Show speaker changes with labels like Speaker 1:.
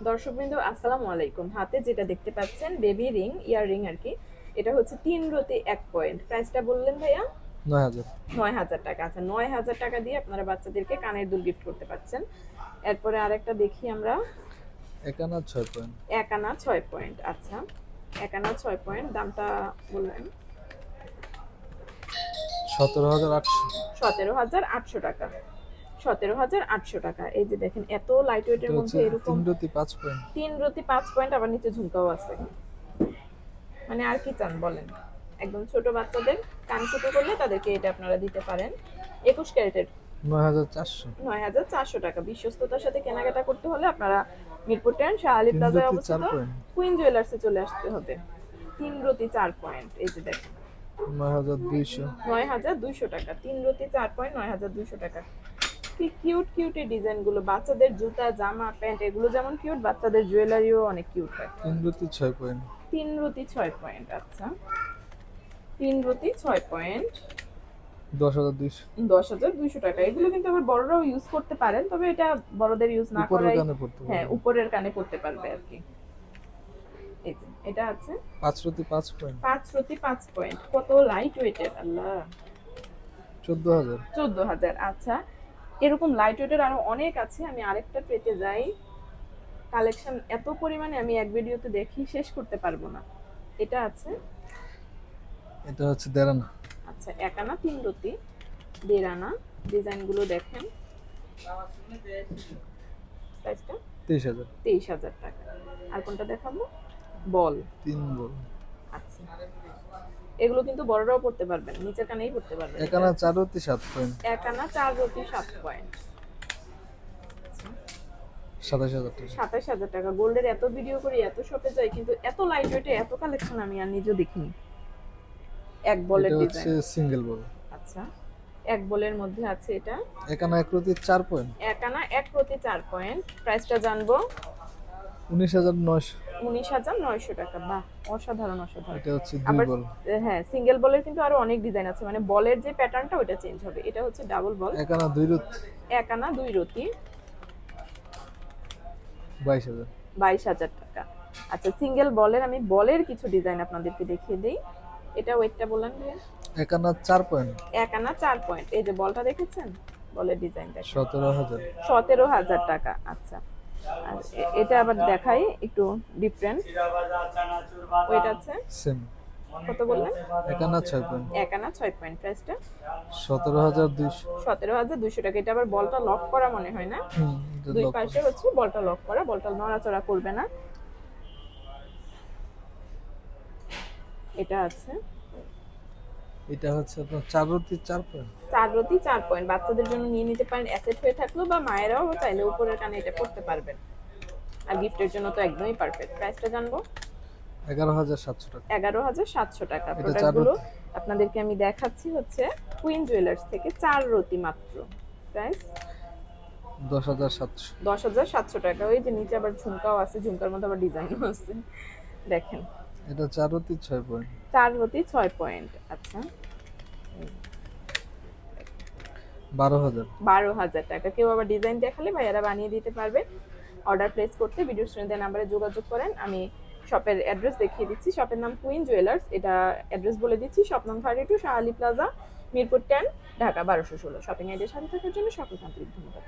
Speaker 1: দর্শকবৃন্দ আসসালামু আলাইকুম। হাতে যেটা দেখতে পাচ্ছেন বেবি রিং, ইয়ার রিং আর কি। এটা হচ্ছে 3 রতি 1 পয়েন্ট। প্রাইসটা বললেন ভাইয়া?
Speaker 2: ৯,০০০।
Speaker 1: ৯,০০০ টাকা। আচ্ছা, ৯,০০০ টাকা দিয়ে আপনারা বাচ্চাদেরকে কানের দুল গিফট করতে পারছেন। এরপরে আরেকটা দেখি আমরা।
Speaker 2: ১ আনা ৬ পয়েন্ট।
Speaker 1: 1 আনা 6 পয়েন্ট। আচ্ছা, 1 আনা 6 পয়েন্ট, দামটা বললেন?
Speaker 2: ১৭,৮০০।
Speaker 1: ১৭,৮০০ টাকা। ১৭,৮০০ টাকা। এই যে দেখেন, এত লাইট
Speaker 2: এটা
Speaker 1: ওয়েটের
Speaker 2: হচ্ছে
Speaker 1: মধ্যে এরকম
Speaker 2: ৩ রতি ৫ পয়েন্ট।
Speaker 1: 3 রতি ৫ পয়েন্ট, আবার নিচে ঝুমকাও আছে। মানে আর কি চান বলেন? একদম ছোট বাচ্চাদের কান ছোট করলে তাদেরকে এটা আপনারা দিতে পারেন। ২১ ক্যারেটের
Speaker 2: ৯,৪০০।
Speaker 1: ৯,৪০০ টাকা। বিশ্বস্ততার সাথে কেনাকাটা করতে হলে আপনারা মিরপুর 10 শাহ আলী
Speaker 2: ৩
Speaker 1: প্লাজায়
Speaker 2: রতি ৪
Speaker 1: অবস্থিত
Speaker 2: পয়েন্ট।
Speaker 1: কুইন জুয়েলার্সে চলে আসতে হবে। ৩ রতি ৪ পয়েন্ট। এই যে দেখেন,
Speaker 2: ৯,২০০।
Speaker 1: ৯,২০০ টাকা। ৩ রতি ৪ পয়েন্ট, ৯,২০০ টাকা। কি কিউট কিউট এই ডিজাইনগুলো! বাচ্চাদের জুতা, জামা, প্যান্ট এগুলো যেমন কিউট, বাচ্চাদের জুয়েলারিও অনেক কিউট হয়।
Speaker 2: ৩ রতি ৬ পয়েন্ট।
Speaker 1: ৩ রতি ৬ পয়েন্ট। আচ্ছা, ৩ রতি ৬ পয়েন্ট,
Speaker 2: ১০,২০০।
Speaker 1: ১০,২০০ টাকা। এগুলো কিন্তু আবার বড়রাও ইউজ করতে পারেন, তবে এটা বড়দের ইউজ না
Speaker 2: উপরের
Speaker 1: করাই।
Speaker 2: কানে পড়তে
Speaker 1: হ্যাঁ,
Speaker 2: পারবে।
Speaker 1: উপরের কানে পড়তে পারবে আর কি। এই যে এটা আছে
Speaker 2: ৫ রতি ৫ পয়েন্ট।
Speaker 1: ৫ রতি ৫ পয়েন্ট। কত লাইট ওয়েটের! আল্লাহ!
Speaker 2: ১৪,০০০।
Speaker 1: ১৪,০০০। আচ্ছা, এরকম লাইট ওয়েটের আরো অনেক আছে। আমি আরেকটা পেতে যাই। কালেকশন এত পরিমাণে আমি এক ভিডিওতে দেখি শেষ করতে পারবো না। এটা আছে।
Speaker 2: এটা হচ্ছে ১.৫ আনা।
Speaker 1: আচ্ছা, ১ আনা ৩ রতি ১.৫ আনা। ডিজাইনগুলো দেখেন। প্রাইসটা
Speaker 2: ২৩,০০০।
Speaker 1: ২৩,০০০ টাকা। আর কোনটা দেখাবো? বল।
Speaker 2: ৩ বল।
Speaker 1: আচ্ছা, এগুলো কিন্তু বড়রাও পড়তে পারবেন, নিচের কানেই পড়তে পারবেন।
Speaker 2: ১ আনা ৪ রতি ৭ পয়েন্ট।
Speaker 1: ১ আনা ৪ রতি ৭ পয়েন্ট।
Speaker 2: ২৭,০০০ টাকা।
Speaker 1: ২৭,০০০ টাকা। গোল্ডের এত ভিডিও করি, এত শপে যাই, কিন্তু এত লাইট ওয়েটে এত কালেকশন আমি আর নিজেও দেখিনি। এক বলের
Speaker 2: এটা হচ্ছে
Speaker 1: ডিজাইন।
Speaker 2: সিঙ্গেল বল।
Speaker 1: আচ্ছা, এক বলের মধ্যে আছে এটা।
Speaker 2: ১ আনা ১ রতি ৪ পয়েন্ট।
Speaker 1: ১ আনা ১ রতি ৪ পয়েন্ট। প্রাইসটা জানবো?
Speaker 2: ১৯,৯০০।
Speaker 1: ১৯,৯০০ টাকা। বাহ, অসাধারণ অসাধারণ।
Speaker 2: এটা হচ্ছে ২
Speaker 1: আবার
Speaker 2: বল।
Speaker 1: হ্যাঁ, সিঙ্গেল বলের কিন্তু আরো অনেক ডিজাইন আছে, মানে বলের যে প্যাটার্নটা ওটা চেঞ্জ হবে। এটা হচ্ছে ডাবল বল।
Speaker 2: ১ আনা ২ রতি
Speaker 1: ১ আনা ২ রতি
Speaker 2: ২২,০০০।
Speaker 1: ২২,০০০ টাকা। আচ্ছা, সিঙ্গেল বলের আমি বলের কিছু ডিজাইন আপনাদেরকে দেখিয়ে দেই। এটা ওয়েটটা বললেন ভাইয়া?
Speaker 2: ১ আনা ৪ পয়েন্ট।
Speaker 1: ১ আনা ৪ পয়েন্ট। এই যে বলটা দেখেছেন? বলের ডিজাইন দেখেন।
Speaker 2: ১৭,০০০।
Speaker 1: ১৭,০০০ টাকা। আচ্ছা, আর এটা আবার দেখাই একটু ডিফারেন্ট। ওয়েট আছে
Speaker 2: সেম।
Speaker 1: কত বললেন?
Speaker 2: ১ আনা ৬ পয়েন্ট।
Speaker 1: ১ আনা ৬ পয়েন্ট। প্রাইসটা
Speaker 2: ১৭,২০০।
Speaker 1: ১৭,২০০ টাকা। এটা আবার বলটা লক করা মনে হয় না?
Speaker 2: এটা
Speaker 1: দুই
Speaker 2: লক করা।
Speaker 1: পাশে হচ্ছে বলটা লক করা, বলটা নড়াচড়া করবে না। এটা আছে
Speaker 2: এটা হচ্ছে আপনার ৪ রতি ৪ পয়েন্ট।
Speaker 1: ৪ রতি ৪ পয়েন্ট। বাচ্চাদের জন্য নিয়ে নিতে পারেন, অ্যাসেট হয়ে থাকলো, বা মায়েরাও চাইলে উপরের কানে এটা পড়তে পারবেন। আর গিফটের জন্য তো একদমই পারফেক্ট। প্রাইসটা জানবো?
Speaker 2: ১১,৭০০ টাকা।
Speaker 1: ১১,৭০০ টাকা।
Speaker 2: এটা ৪
Speaker 1: প্রোডাক্টগুলো
Speaker 2: রতি।
Speaker 1: আপনাদেরকে আমি দেখাচ্ছি হচ্ছে কুইন জুয়েলার্স থেকে। ৪ রতি মাত্র। প্রাইস
Speaker 2: ১০,৭০০।
Speaker 1: ১০,৭০০ টাকা। ওই যে নিচে আবার ঝুমকাও আছে, ঝুমকার মধ্যে আবার ডিজাইনও আছে। দেখেন,
Speaker 2: এটা ৪ রতি ৬ পয়েন্ট।
Speaker 1: ৪ রতি ৬ পয়েন্ট। আচ্ছা,
Speaker 2: ১২,০০০।
Speaker 1: ১২,০০০ টাকা। কেউ আবার ডিজাইন দেখালে ভাইয়ারা বানিয়ে দিতে পারবে। অর্ডার প্লেস করতে ভিডিও স্ক্রিনে দেওয়া নাম্বারে যোগাযোগ করেন। আমি শপের অ্যাড্রেস দেখিয়ে দিচ্ছি। শপের নাম কুইন জুয়েলার্স। এটা অ্যাড্রেস বলে দিচ্ছি। শপ নং 32 শাহ আলী প্লাজা, মিরপুর 10, ঢাকা ১২১৬। শপিং আইডির সাথে থাকার জন্য সকলকে আন্তরিক ধন্যবাদ।